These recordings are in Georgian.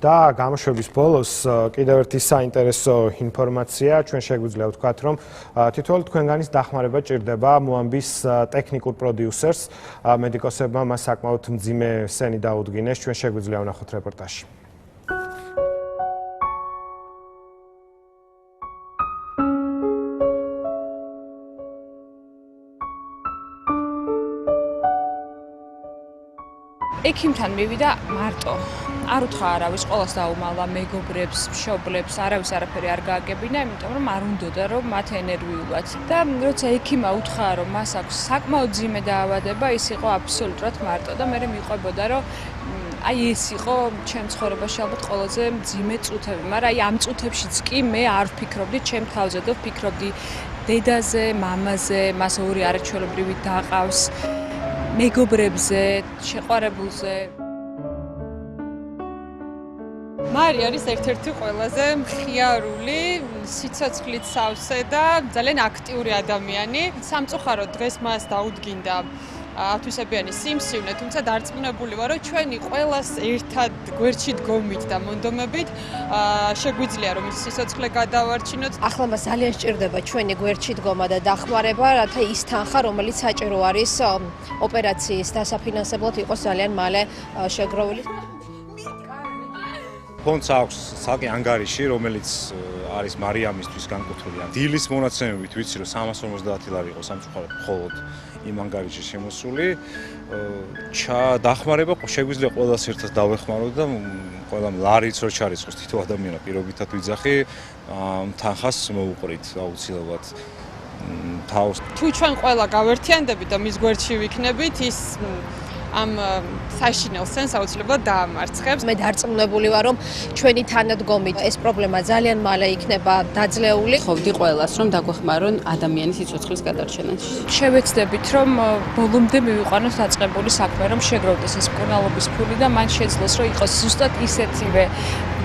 და გამოშვების ბოლოს კიდევ ერთი საინტერესო ინფორმაცია ჩვენ შეგვიძლია ვთქვათ, რომ თითოეული თქვენგანის დახმარება ჭირდება, მოამბის ტექნიკურ პროდიუსერს, მედიკოსებმა მას საკმაოდ მძიმე სენი დაუდგინეს, ჩვენ შეგვიძლია ვნახოთ რეპორტაჟი. ექიმთან მივიდა მარტო. არ უთხრა არავის, ყველას დაუმალვა, მეგობრებს, მშობლებს, არავის არაფერი არ გააგებინა, იმიტომ რომ არ უნდოდა რომ მათ ენერგიულად. და როცა ექიმა უთხრა რომ მას აქვს საკმაოდ ძიმე დაავადება, ის იყო აბსოლუტურად მარტო და მე მიყვებოდა რომ აი ეს იყო ჩემ ცხოვრებაში ალბათ ყველაზე მძიმე წუთები, მაგრამ აი ამ წუთებშიც კი მე არ ვფიქრობდი ჩემ თავზე და ვფიქრობდი დედაზე, მამაზე, მას ორი არაჩვეულებრივი და ყავს. მეგობრებზე, შეყვარებულზე. მარი არის ერთ-ერთი ყველაზე მხიარული, სიცოცხლით სავსე და ძალიან აქტიური ადამიანი. სამწუხაროდ დღეს მას დაუდგინდა ათვისებიანი სიმსივნე, თუმცა დარწმუნებული ვარ, რომ ჩვენი ყველას ერთად გვერდში დგომით და მონდომებით შეგვიძლია რომ ის სიცოცხლე გადავარჩინოთ. ახლა მას ძალიან სჭირდება ჩვენი გვერდში დგომა და დახმარება, რათა ის თანხა, რომელიც საჭირო არის ოპერაციის დასაფინანსებლად იყოს ძალიან მალე შეგროვილი. ფონდს აქვს საკი ანგარიში, რომელიც არის მარიამისთვის განკუთვნილი. დილის მონაცემებით ვიცი, რომ 350 ლარი იყო სამწუხაროდ მხოლოდ იმ ანგარიში შემოსული. დახმარება შეგვიძლია ყველას ერთად დავეხმაროთ და ყველამ ლარიც რო ჩარიცხოს თითო ადამიანა პირობითად ვიძახი, თანხას მოუყრით აუცილებლად თავს. თუ ჩვენ ყველა გავერთიანდებით და მის გვერდში ვიქნებით, ის ამ საშინელ სენს აუცილებლად დაამარცხებს. მე დარწმუნებული ვარ, რომ ჩვენი თანადგომით ეს პრობლემა ძალიან მალე იქნება დაძლეული. ხოვდი ყველას, რომ დაგვეხმარონ ადამიანის სიცოცხლის გადარჩენაში. შევეცდებით, რომ ბოლომდე მივიყვანოს დაწყებული საქმე, რომ შეგროვდეს ეს მკურნალობის ფული და მან შეძლოს, რომ იყოს ზუსტად ისეთივე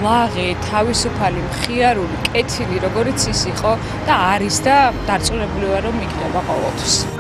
ლაღი, თავისუფალი, მხიარული, კეთილი, როგორიც ის იყო და არის და დარწმუნებული ვარ, რომ იქნება ყოველთვის.